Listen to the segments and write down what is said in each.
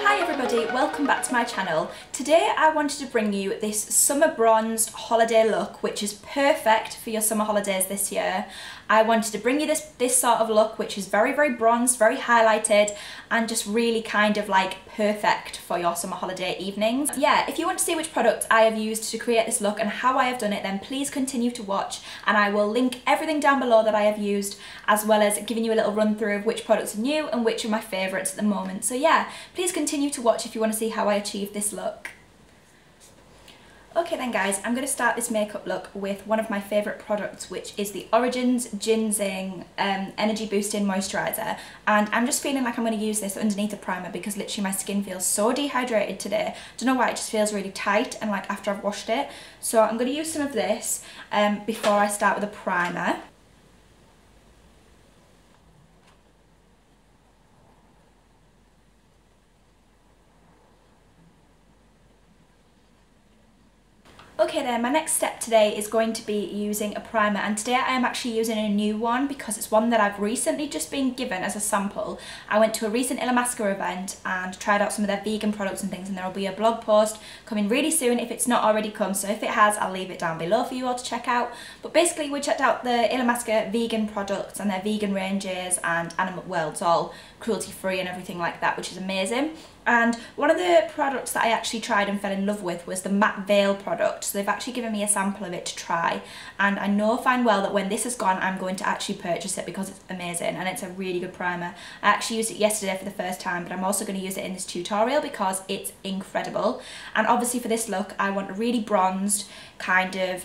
Hi everybody, welcome back to my channel. Today I wanted to bring you this summer bronzed holiday look which is perfect for your summer holidays this year. I wanted to bring you this sort of look which is very bronzed, very highlighted and just really kind of like perfect for your summer holiday evenings. Yeah, if you want to see which product I have used to create this look and how I have done it, then please continue to watch and I will link everything down below that I have used, as well as giving you a little run through of which products are new and which are my favourites at the moment. So yeah, please continue to watch if you want to see how I achieved this look. Okay then guys, I'm going to start this makeup look with one of my favourite products, which is the Origins Ginseng Energy Boosting Moisturiser, and I'm just feeling like I'm going to use this underneath a primer because literally my skin feels so dehydrated today. Don't know why, it just feels really tight and like after I've washed it. So I'm going to use some of this before I start with a primer. Okay then, my next step today is going to be using a primer, and today I am actually using a new one because it's one that I've recently just been given as a sample. I went to a recent Illamasqua event and tried out some of their vegan products and things, and there will be a blog post coming really soon if it's not already come, so if it has I'll leave it down below for you all to check out. But basically we checked out the Illamasqua vegan products and their vegan ranges and animal, well, it's all cruelty free and everything like that, which is amazing. And one of the products that I actually tried and fell in love with was the Matte Veil product. So they've actually given me a sample of it to try, and I know fine well that when this is gone I'm going to actually purchase it because it's amazing and it's a really good primer. I actually used it yesterday for the first time, but I'm also going to use it in this tutorial because it's incredible. And obviously for this look I want a really bronzed kind of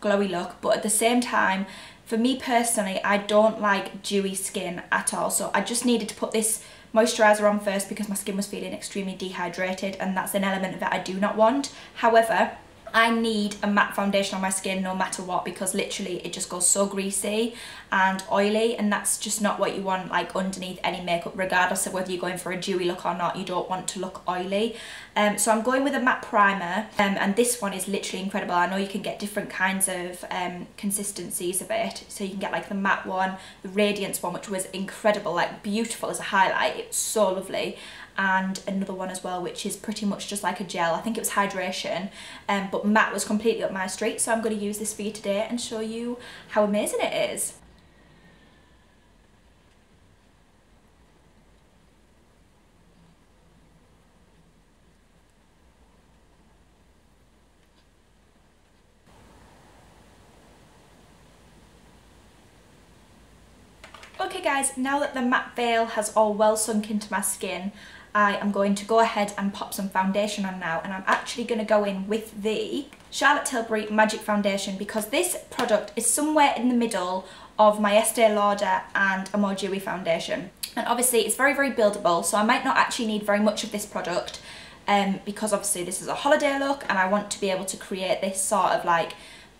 glowy look, but at the same time, for me personally, I don't like dewy skin at all, so I just needed to put this moisturiser on first because my skin was feeling extremely dehydrated, and that's an element that I do not want. However, I need a matte foundation on my skin no matter what, because literally it just goes so greasy and oily, and that's just not what you want like underneath any makeup, regardless of whether you're going for a dewy look or not. You don't want to look oily. So I'm going with a matte primer, and this one is literally incredible. I know you can get different kinds of consistencies of it, so you can get like the matte one, the radiance one, which was incredible, like beautiful as a highlight, it's so lovely, and another one as well which is pretty much just like a gel. I think it was hydration, but matte was completely up my street, so I'm going to use this for you today and show you how amazing it is. Okay guys, now that the matte veil has all well sunk into my skin, I am going to go ahead and pop some foundation on now, and I'm actually going to go in with the Charlotte Tilbury Magic Foundation because this product is somewhere in the middle of my Estee Lauder and a more dewy foundation. And obviously it's very buildable, so I might not actually need very much of this product because obviously this is a holiday look and I want to be able to create this sort of like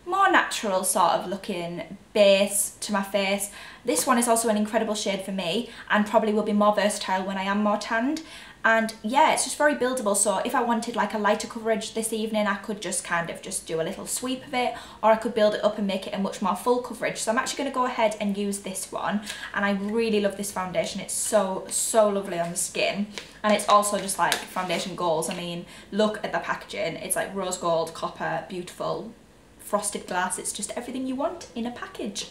more natural sort of looking base to my face. This one is also an incredible shade for me and probably will be more versatile when I am more tanned. And yeah, it's just very buildable, so if I wanted like a lighter coverage this evening I could just kind of just do a little sweep of it, or I could build it up and make it a much more full coverage. So I'm actually going to go ahead and use this one, and I really love this foundation. It's so lovely on the skin, and it's also just like foundation goals. I mean, look at the packaging, it's like rose gold, copper, beautiful, frosted glass. It's just everything you want in a package.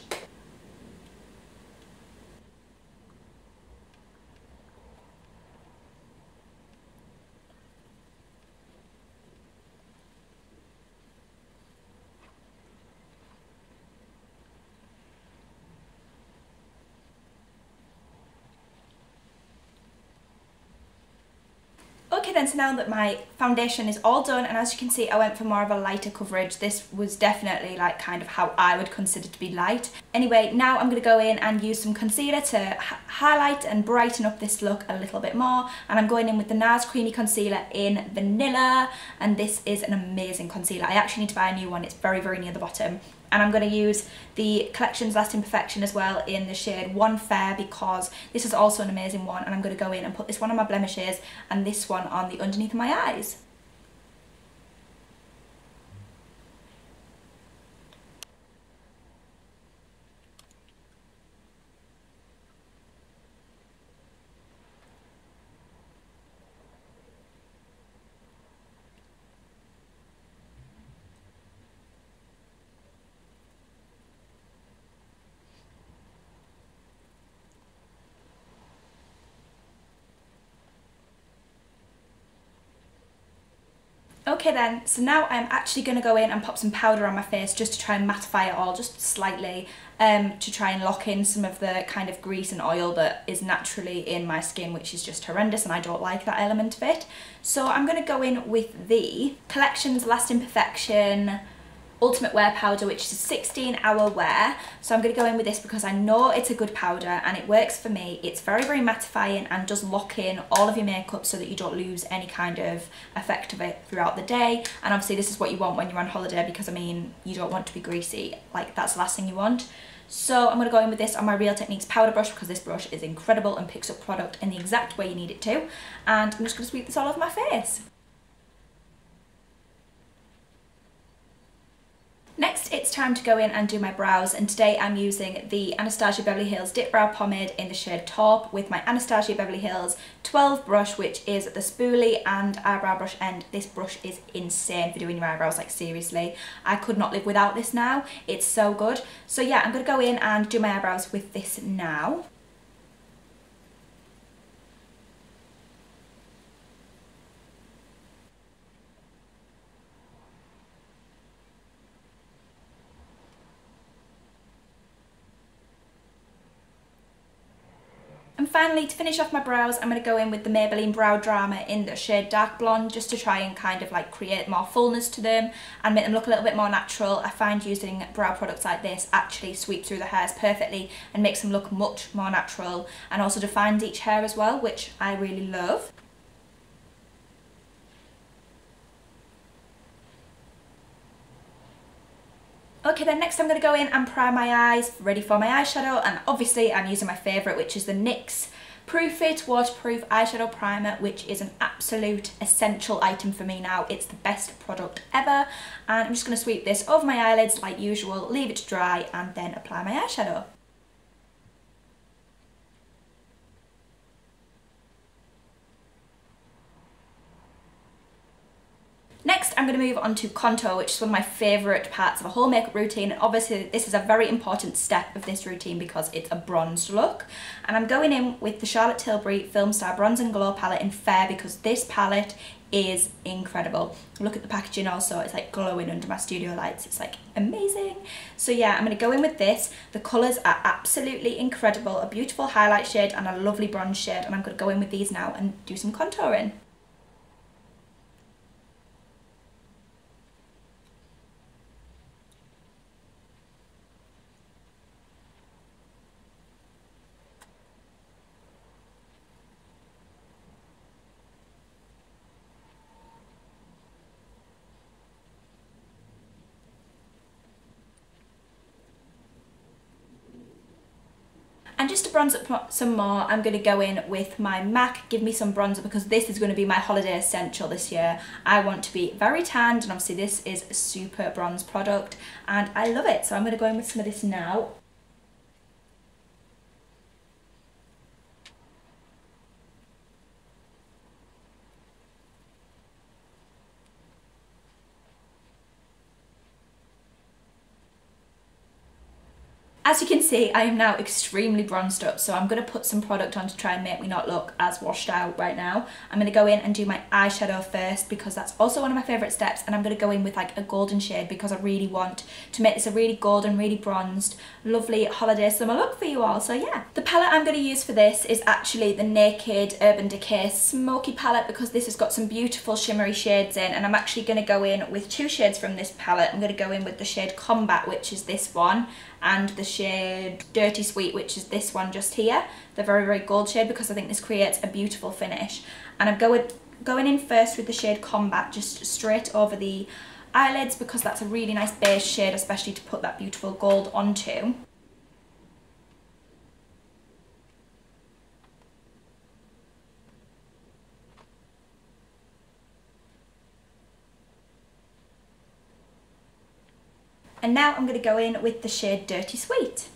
Okay then, so now that my foundation is all done, and as you can see I went for more of a lighter coverage. This was definitely like kind of how I would consider to be light. Anyway, now I'm going to go in and use some concealer to highlight and brighten up this look a little bit more, and I'm going in with the Nars Creamy Concealer in Vanilla, and this is an amazing concealer. I actually need to buy a new one, it's very near the bottom. And I'm going to use the Collection's Lasting Perfection as well in the shade One Fair because this is also an amazing one, and I'm going to go in and put this one on my blemishes and this one on the underneath of my eyes. Okay then, so now I'm actually going to go in and pop some powder on my face just to try and mattify it all, just slightly, to try and lock in some of the kind of grease and oil that is naturally in my skin, which is just horrendous, and I don't like that element of it. So I'm going to go in with the Collections Lasting Perfection Ultimate Wear Powder, which is a 16-hour wear. So I'm going to go in with this because I know it's a good powder and it works for me. It's very, very mattifying and does lock in all of your makeup so that you don't lose any kind of effect of it throughout the day. And obviously this is what you want when you're on holiday, because I mean, you don't want to be greasy. Like, that's the last thing you want. So I'm going to go in with this on my Real Techniques powder brush because this brush is incredible and picks up product in the exact way you need it to. And I'm just going to sweep this all over my face. Next, it's time to go in and do my brows, and today I'm using the Anastasia Beverly Hills Dipbrow Pomade in the shade Taupe with my Anastasia Beverly Hills 12 brush, which is the spoolie and eyebrow brush end. This brush is insane for doing your eyebrows, like seriously. I could not live without this now. It's so good. So yeah, I'm going to go in and do my eyebrows with this now. And finally, to finish off my brows, I'm going to go in with the Maybelline Brow Drama in the shade Dark Blonde, just to try and kind of like create more fullness to them and make them look a little bit more natural. I find using brow products like this actually sweep through the hairs perfectly and makes them look much more natural, and also defines each hair as well, which I really love. Okay then, next I'm going to go in and prime my eyes, ready for my eyeshadow, and obviously I'm using my favourite, which is the NYX Proof It Waterproof Eyeshadow Primer, which is an absolute essential item for me now. It's the best product ever, and I'm just going to sweep this over my eyelids like usual, leave it to dry, and then apply my eyeshadow. Next, I'm going to move on to contour, which is one of my favourite parts of a whole makeup routine. And obviously, this is a very important step of this routine because it's a bronzed look. And I'm going in with the Charlotte Tilbury Film Star Bronze and Glow palette in Fair because this palette is incredible. Look at the packaging also, it's like glowing under my studio lights. It's like amazing. So yeah, I'm going to go in with this. The colours are absolutely incredible. A beautiful highlight shade and a lovely bronze shade. And I'm going to go in with these now and do some contouring. And just to bronze up some more, I'm going to go in with my MAC Give Me Some Bronzer because this is going to be my holiday essential this year. I want to be very tanned, and obviously this is a super bronze product and I love it. So I'm going to go in with some of this now. As you can see, I am now extremely bronzed up, so I'm going to put some product on to try and make me not look as washed out right now. I'm going to go in and do my eyeshadow first because that's also one of my favourite steps, and I'm going to go in with like a golden shade because I really want to make this a really golden, really bronzed, lovely holiday summer look for you all, so yeah. The palette I'm going to use for this is actually the Naked Urban Decay Smoky palette because this has got some beautiful shimmery shades in, and I'm actually going to go in with two shades from this palette. I'm going to go in with the shade Combat, which is this one, and the shade Dirty Sweet, which is this one just here, the very, very gold shade, because I think this creates a beautiful finish. And I'm going in first with the shade Combat, just straight over the eyelids because that's a really nice beige shade, especially to put that beautiful gold onto. And now I'm going to go in with the shade Dirty Sweet.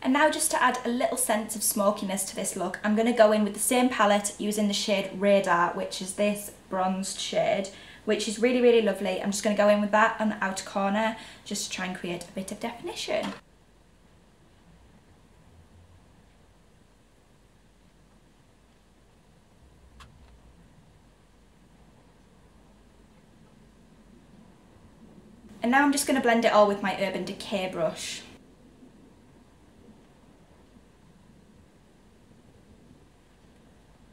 And now just to add a little sense of smokiness to this look, I'm going to go in with the same palette using the shade Radar, which is this bronzed shade, which is really, really lovely. I'm just going to go in with that on the outer corner just to try and create a bit of definition. And now I'm just going to blend it all with my Urban Decay brush.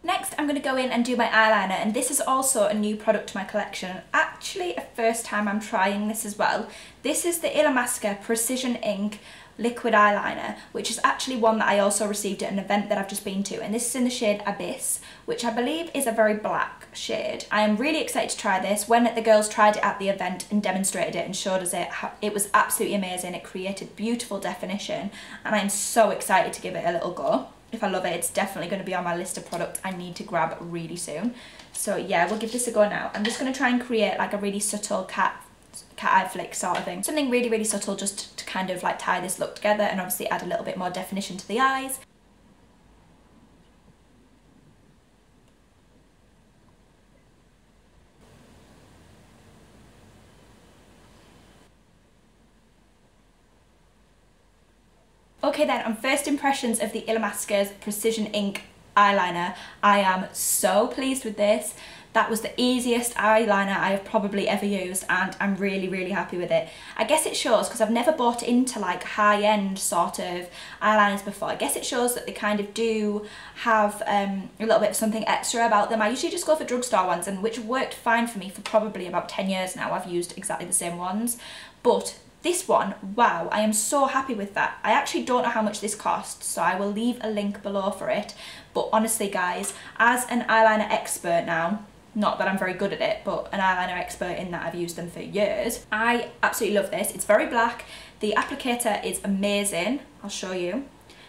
Next, I'm going to go in and do my eyeliner, and this is also a new product to my collection. Actually, a first time I'm trying this as well. This is the Illamasqua Precision Ink liquid eyeliner, which is actually one that I also received at an event that I've just been to, and this is in the shade Abyss, which I believe is a very black shade. I am really excited to try this. When the girls tried it at the event and demonstrated it and showed us it was absolutely amazing. It created beautiful definition, and I'm so excited to give it a little go. If I love it, it's definitely going to be on my list of products I need to grab really soon. So yeah, we'll give this a go now. I'm just going to try and create like a really subtle cat eye flick sort of thing. Something really, really subtle just to kind of like tie this look together and obviously add a little bit more definition to the eyes. Okay then, on first impressions of the Illamasqua's Precision Ink eyeliner, I am so pleased with this. That was the easiest eyeliner I have probably ever used, and I'm really, really happy with it. I guess it shows, because I've never bought into like high-end sort of eyeliners before. I guess it shows that they kind of do have a little bit of something extra about them. I usually just go for drugstore ones, and which worked fine for me for probably about 10 years now. I've used exactly the same ones. But this one, wow, I am so happy with that. I actually don't know how much this costs, so I will leave a link below for it. But honestly guys, as an eyeliner expert now, not that I'm very good at it, but an eyeliner expert in that I've used them for years, I absolutely love this. It's very black. The applicator is amazing. I'll show you.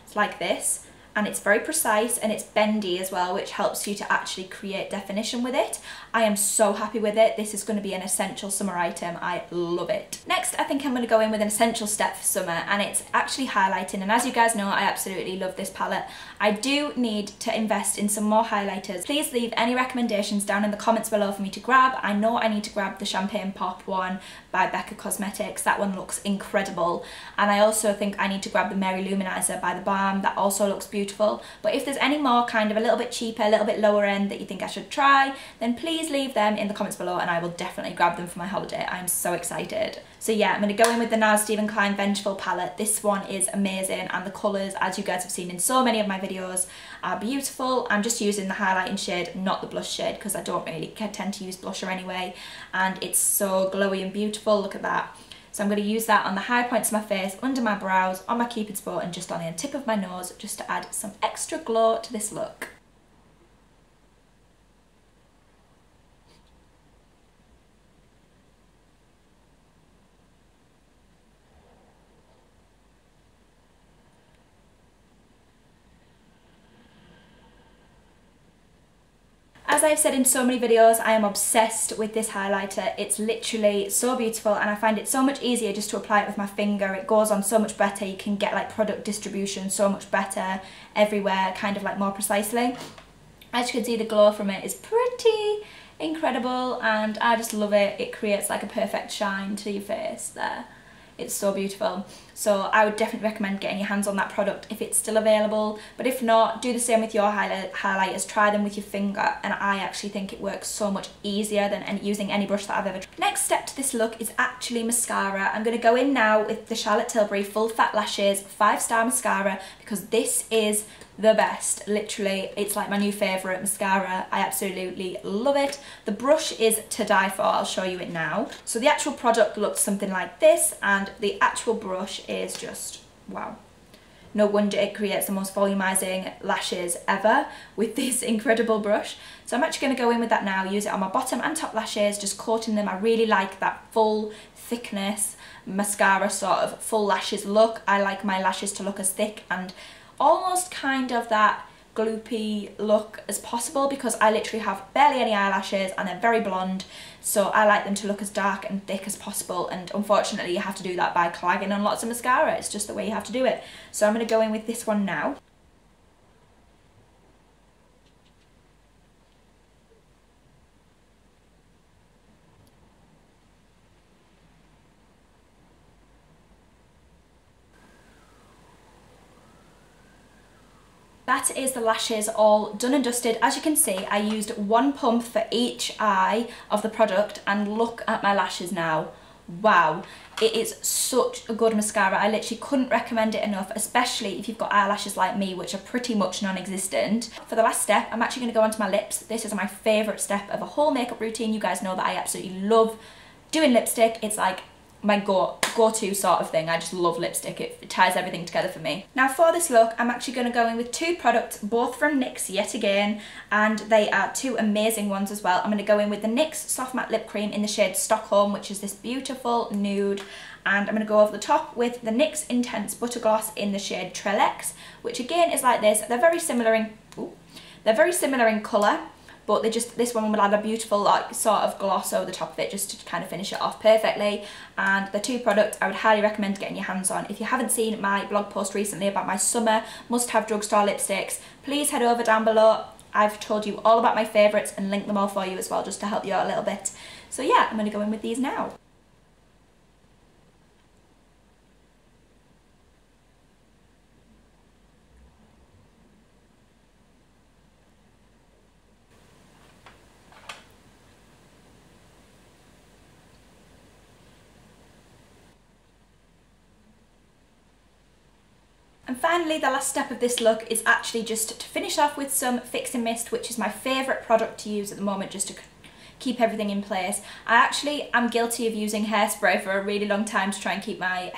It's like this. And it's very precise and it's bendy as well, which helps you to actually create definition with it. I am so happy with it. This is going to be an essential summer item. I love it. Next, I think I'm going to go in with an essential step for summer, and it's actually highlighting. And as you guys know, I absolutely love this palette. I do need to invest in some more highlighters. Please leave any recommendations down in the comments below for me to grab. I know I need to grab the Champagne Pop one by Becca Cosmetics. That one looks incredible. And I also think I need to grab the Mary Luminizer by The Balm. That also looks beautiful. But if there's any more kind of a little bit cheaper, a little bit lower end that you think I should try, then please leave them in the comments below and I will definitely grab them for my holiday. I'm so excited. So yeah, I'm going to go in with the Nars Stephen Klein Vengeful palette. This one is amazing, and the colours, as you guys have seen in so many of my videos, are beautiful. I'm just using the highlighting shade, not the blush shade, because I don't really tend to use blusher anyway, and it's so glowy and beautiful. Look at that. So I'm going to use that on the high points of my face, under my brows, on my cupid's bow, and just on the tip of my nose, just to add some extra glow to this look. As I've said in so many videos, I am obsessed with this highlighter. It's literally so beautiful, and I find it so much easier just to apply it with my finger. It goes on so much better. You can get like product distribution so much better everywhere, kind of like more precisely. As you can see, the glow from it is pretty incredible, and I just love it. It creates like a perfect shine to your face there. It's so beautiful. So I would definitely recommend getting your hands on that product if it's still available. But if not, do the same with your highlighters. Try them with your finger, and I actually think it works so much easier than using any brush that I've ever tried. Next step to this look is actually mascara. I'm going to go in now with the Charlotte Tilbury Full Fat Lashes 5-star mascara, because this is the best. Literally, it's like my new favourite mascara. I absolutely love it. The brush is to die for. I'll show you it now. So the actual product looks something like this, and the actual brush is just wow. No wonder it creates the most volumizing lashes ever with this incredible brush. So I'm actually going to go in with that now, use it on my bottom and top lashes, just coating them. I really like that full thickness mascara sort of full lashes look. I like my lashes to look as thick and almost kind of that gloopy look as possible, because I literally have barely any eyelashes and they're very blonde, so I like them to look as dark and thick as possible, and unfortunately you have to do that by clagging on lots of mascara. It's just the way you have to do it. So I'm going to go in with this one now. That is the lashes all done and dusted. As you can see, I used one pump for each eye of the product, and look at my lashes now. Wow, it is such a good mascara. I literally couldn't recommend it enough, especially if you've got eyelashes like me, which are pretty much non-existent. For the last step, I'm actually going to go onto my lips. This is my favourite step of a whole makeup routine. You guys know that I absolutely love doing lipstick. It's like my go-to sort of thing. I just love lipstick. It ties everything together for me. Now for this look, I'm actually going to go in with two products, both from NYX yet again, and they are two amazing ones as well. I'm going to go in with the NYX Soft Matte Lip Cream in the shade Stockholm, which is this beautiful nude, and I'm going to go over the top with the NYX Intense Butter Gloss in the shade Leches, which again is like this. They're very similar in colour, but this one will add a beautiful like sort of gloss over the top of it, just to kind of finish it off perfectly. And the two products I would highly recommend getting your hands on. If you haven't seen my blog post recently about my summer must-have drugstore lipsticks, please head over down below. I've told you all about my favourites and linked them all for you as well, just to help you out a little bit. So yeah, I'm going to go in with these now. And finally, the last step of this look is actually just to finish off with some fixing mist, which is my favourite product to use at the moment, just to keep everything in place. I actually am guilty of using hairspray for a really long time to try and keep my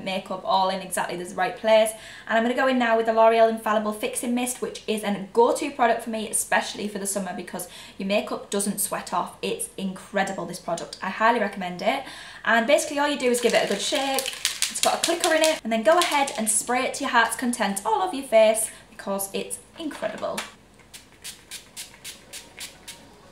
makeup all in exactly the right place. And I'm going to go in now with the L'Oreal Infallible Fixing Mist, which is a go-to product for me, especially for the summer, because your makeup doesn't sweat off. It's incredible, this product. I highly recommend it. And basically all you do is give it a good shake. It's got a clicker in it, and then go ahead and spray it to your heart's content all over your face, because it's incredible.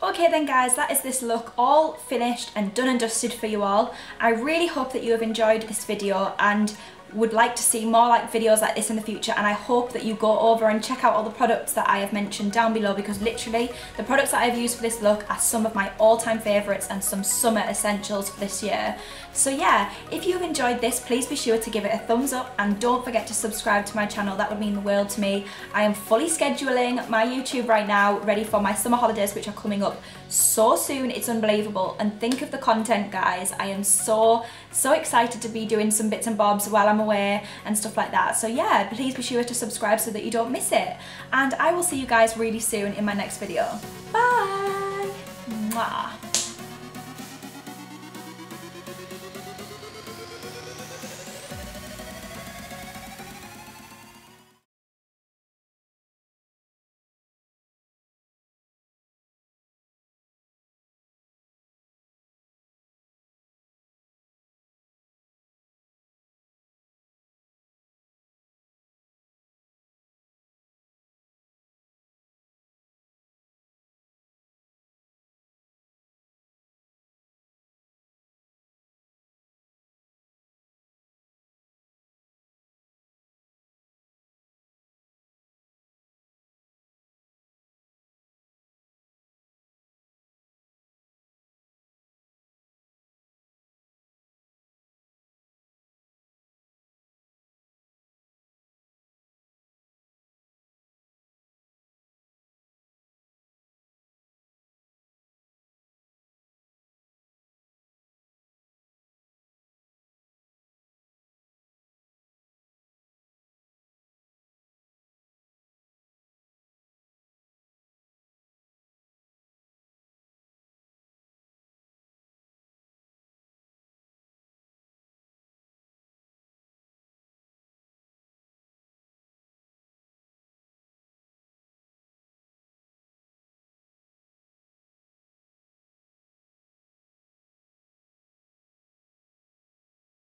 Okay then guys, that is this look all finished and done and dusted for you all. I really hope that you have enjoyed this video and would like to see more like videos like this in the future, and I hope that you go over and check out all the products that I have mentioned down below, because literally the products that I've used for this look are some of my all-time favourites and some summer essentials for this year. So yeah, if you've enjoyed this, please be sure to give it a thumbs up and don't forget to subscribe to my channel. That would mean the world to me. I am fully scheduling my YouTube right now, ready for my summer holidays, which are coming up so soon. It's unbelievable, and think of the content, guys. I am so excited to be doing some bits and bobs while I'm away and stuff like that. So yeah, please be sure to subscribe so that you don't miss it, and I will see you guys really soon in my next video. Bye. Mwah.